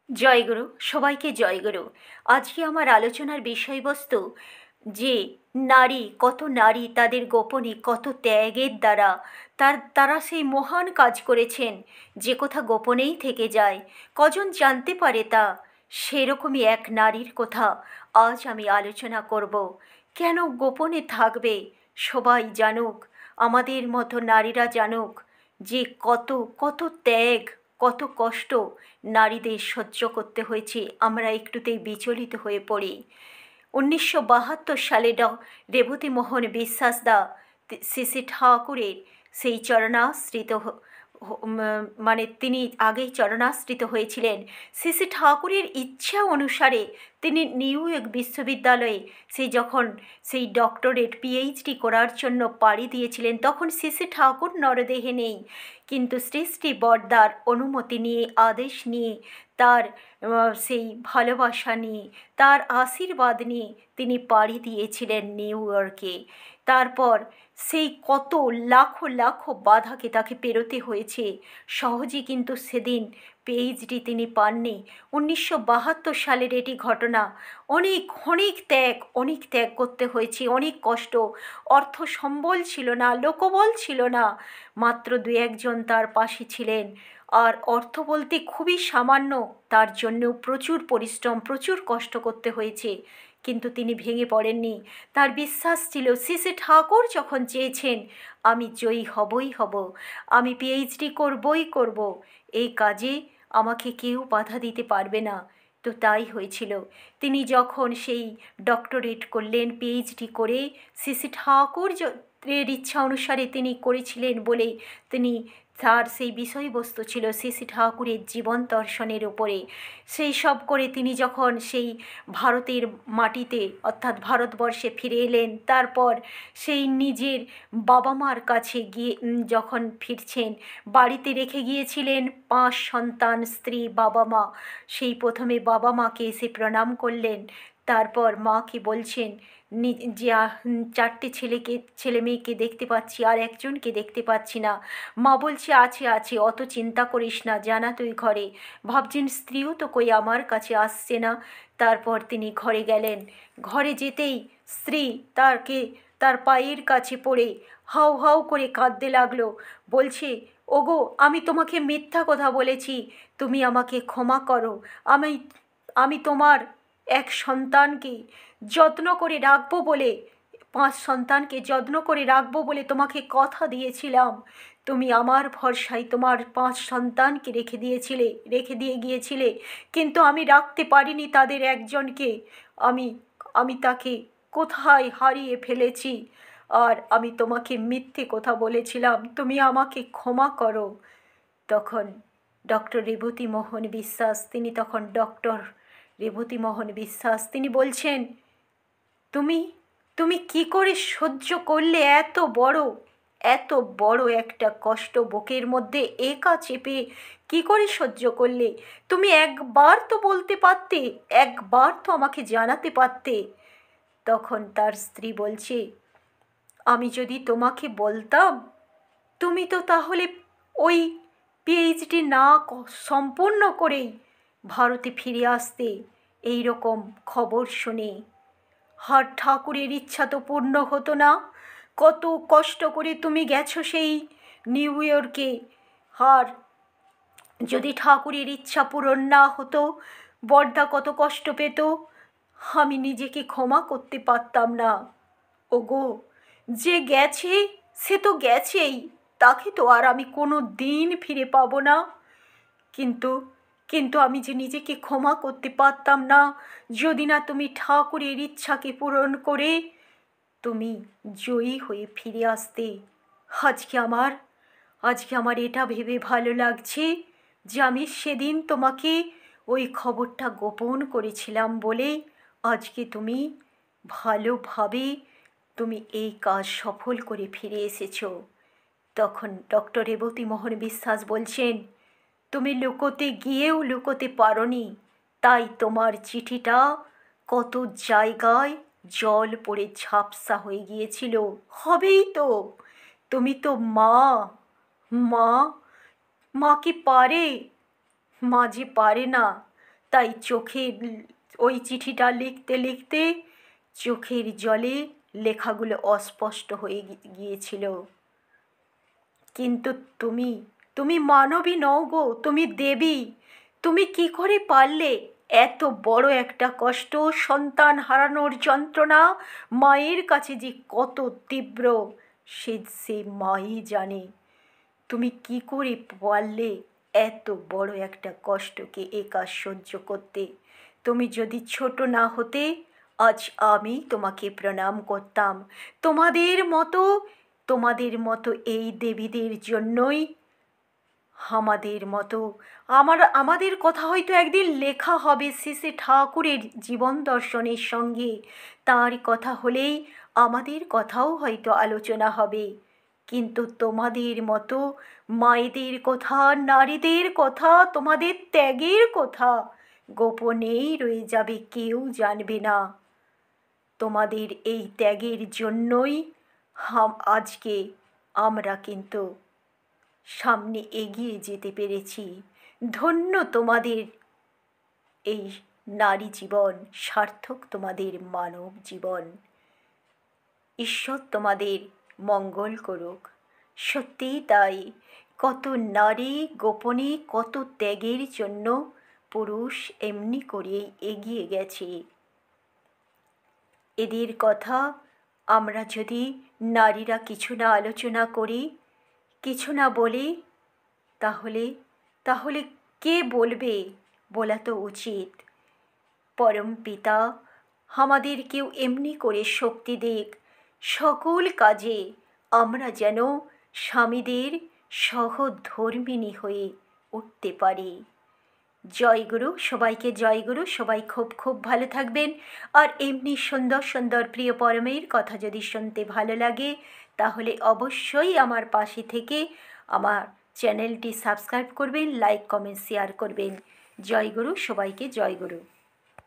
জয়গুরু, সবাইকে জয়গুরু। আজকে আমার আলোচনার বিষয়বস্তু যে নারী তাদের গোপনে কত ত্যাগের দ্বারা তারা সেই মহান কাজ করেছেন, যে কথা গোপনেই থেকে যায়, কজন জানতে পারে তা। সেরকমই এক নারীর কথা আজ আমি আলোচনা করব। কেন গোপনে থাকবে? সবাই জানুক, আমাদের মতো নারীরা জানুক যে কত কত ত্যাগ, কত কষ্ট নারীদের সহ্য করতে হয়েছে। আমরা একটুতেই বিচলিত হয়ে পড়ি। 1972 সালে রেবতীমোহন বিশ্বাসদা শ্রী ঠাকুরের সেই চরণাশ্রিত মানে তিনি আগেই চরণাশ্রিত হয়েছিলেন। শ্রী ঠাকুরের ইচ্ছা অনুসারে তিনি নিউ ইয়র্ক বিশ্ববিদ্যালয়ে যখন সেই ডক্টরেট পিএইচডি করার জন্য পাড়ি দিয়েছিলেন, তখন শ্রী ঠাকুর নরদেহে নেই, কিন্তু শ্রী শ্রী বড়দার অনুমতি নিয়ে, আদেশ নিয়ে, তার সেই ভালোবাসা নিয়ে, তার আশীর্বাদ নিয়ে তিনি পাড়ি দিয়েছিলেন নিউ ইয়র্কে। তারপর সেই কত লাখো লাখো বাধাকে তাকে পেরোতে হয়েছে। সহজে কিন্তু সেদিন পিএইচডি তিনি পাননি। 1972 সালের এটি ঘটনা। অনেক অনেক ত্যাগ, অনেক ত্যাগ করতে হয়েছে, অনেক কষ্ট। অর্থ সম্বল ছিল না, লোকবল ছিল না, মাত্র দু একজন তার পাশে ছিলেন। আর অর্থ বলতে খুবই সামান্য, তার জন্যও প্রচুর পরিশ্রম, প্রচুর কষ্ট করতে হয়েছে। কিন্তু তিনি ভেঙে পড়েননি। তার বিশ্বাস ছিল শ্রী শ্রী ঠাকুর যখন চেয়েছেন আমি জয়ী হবই হব, আমি পিএইচডি করবই করব, এই কাজে আমাকে কেউ বাধা দিতে পারবে না। তো তাই হয়েছিল। তিনি যখন সেই ডক্টরেট করলেন, পিএইচডি করে, শ্রী শ্রী ঠাকুর এর ইচ্ছা অনুসারে তিনি করেছিলেন বলেই তিনি, তার সেই বিষয়বস্তু ছিল শ্রী শ্রী ঠাকুরের জীবন দর্শনের উপরে। সেই সব করে তিনি যখন সেই ভারতের মাটিতে অর্থাৎ ভারতবর্ষে ফিরে এলেন, তারপর সেই নিজের বাবা মার কাছে গিয়ে যখন ফিরছেন, বাড়িতে রেখে গিয়েছিলেন 5 সন্তান, স্ত্রী, বাবা মা। সেই প্রথমে বাবা মাকে এসে প্রণাম করলেন, তারপর মাকে বলছেন যে 4টে ছেলে মেয়েকে দেখতে পাচ্ছি, আর একজনকে দেখতে পাচ্ছি না। মা বলছে আছে আছে, অত চিন্তা করিস না, জানা তুই ঘরে। ভাবছেন স্ত্রীও তো কই আমার কাছে আসছে না। তারপর তিনি ঘরে গেলেন। ঘরে যেতেই স্ত্রী তার পায়ের কাছে পড়ে হাউ হাউ করে কাঁদতে লাগলো। বলছে, ওগো, আমি তোমাকে মিথ্যা কথা বলেছি, তুমি আমাকে ক্ষমা করো। আমি আমি তোমার এক সন্তানকে যত্ন করে রাখবো বলে, 5 সন্তানকে যত্ন করে রাখবো বলে তোমাকে কথা দিয়েছিলাম। তুমি আমার ভরসায় তোমার 5 সন্তানকে রেখে দিয়ে গিয়েছিলে, কিন্তু আমি রাখতে পারিনি তাদের একজনকে। আমি আমি তাকে কোথায় হারিয়ে ফেলেছি, আর আমি তোমাকে মিথ্যে কথা বলেছিলাম, তুমি আমাকে ক্ষমা করো। তখন ডক্টর রেবতীমোহন বিশ্বাস, তিনি তখন ডক্টর রেবতীমোহন বিশ্বাস, তিনি বলছেন, তুমি তুমি কি করে সহ্য করলে এত বড় একটা কষ্ট বুকের মধ্যে একা চেপে কি করে সহ্য করলে? তুমি একবার তো বলতে পারতে, একবার তো আমাকে জানাতে পারতে। তখন তার স্ত্রী বলছে, আমি যদি তোমাকে বলতাম, তুমি তো তাহলে ওই পিএইচডি না সম্পূর্ণ করেই ভারতে ফিরে আসতে। এই রকম খবর শুনে আর ঠাকুরের ইচ্ছা তো পূর্ণ হতো না। কত কষ্ট করে তুমি গেছো সেই নিউ ইয়র্কে, আর যদি ঠাকুরের ইচ্ছা পূরণ না হতো, বড়দা কত কষ্ট পেত। আমি নিজেকে ক্ষমা করতে পারতাম না। ওগো, যে গেছে সে তো গেছেই, তাকে তো আর আমি কোনো দিন ফিরে পাবো না। কিন্তু কিন্তু আমি যে নিজেকে ক্ষমা করতে পারতাম না, যদি না তুমি ঠাকুরের ইচ্ছাকে পূরণ করে তুমি জয়ী হয়ে ফিরে আসতে। আজকে আমার আজকে আমার এটা ভেবে ভালো লাগছে যে আমি সেদিন তোমাকে ওই খবরটা গোপন করেছিলাম বলে আজকে তুমি ভালোভাবে তুমি এই কাজ সফল করে ফিরে এসেছো। তখন ডক্টর রেবতীমোহন বিশ্বাস বলছেন, তুমি লুকোতে গিয়েও লুকোতে পারোনি, তাই তোমার চিঠিটা কত জায়গায় জল পড়ে ঝাপসা হয়ে গিয়েছিল। হবেই তো, তুমি তো মা। মা মা কি পারে? মা যে পারে না, তাই ওই চিঠিটা লিখতে লিখতে চোখের জলে লেখাগুলো অস্পষ্ট হয়ে গিয়েছিল। কিন্তু তুমি তুমি মানবী নও গো, তুমি দেবী। তুমি কি করে পারলে এত বড় একটা কষ্ট, সন্তান হারানোর যন্ত্রণা মায়ের কাছে যে কত তীব্র সে মাই জানে। তুমি কি করে পারলে এত বড় একটা কষ্টকে একা সহ্য করতে? তুমি যদি ছোট না হতে আজ আমি তোমাকে প্রণাম করতাম। তোমাদের মতো এই দেবীদের জন্যই আমাদের মতো আমাদের কথা হয়তো একদিন লেখা হবে শেষে ঠাকুরের জীবন দর্শনের সঙ্গে। তাঁর কথা হলেই আমাদের কথাও হয়তো আলোচনা হবে। কিন্তু তোমাদের মতো মায়েদের কথা, নারীদের কথা, তোমাদের ত্যাগের কথা গোপনেই রয়ে যাবে, কেউ জানবে না। তোমাদের এই ত্যাগের জন্যই আজকে আমরা কিন্তু সামনে এগিয়ে যেতে পেরেছি। ধন্য তোমাদের এই নারী জীবন, সার্থক তোমাদের মানব জীবন। ঈশ্বর তোমাদের মঙ্গল করুক। সত্যিই তাই, কত নারী গোপনে কত ত্যাগের জন্য পুরুষ এমনি করে এগিয়ে গেছে। এদের কথা আমরা যদি নারীরা কিছু না আলোচনা করি, কিছু না বলি, তাহলে তাহলে কে বলবে? বলা তো উচিত। পরম পিতা আমাদেরকেও এমনি করে শক্তি দিক, সকল কাজে আমরা যেন স্বামীদের সহধর্মিণী হয়ে উঠতে পারি। জয়গুরু, সবাইকে জয়গুরু। সবাই খুব খুব ভালো থাকবেন। আর এমনি সুন্দর সুন্দর প্রিয় পরমের কথা যদি শুনতে ভালো লাগে, তাহলে অবশ্যই আমার পাশে থেকে আমার চ্যানেলটি সাবস্ক্রাইব করবেন, লাইক কমেন্ট শেয়ার করবেন। জয়গুরু, সবাইকে জয়গুরু।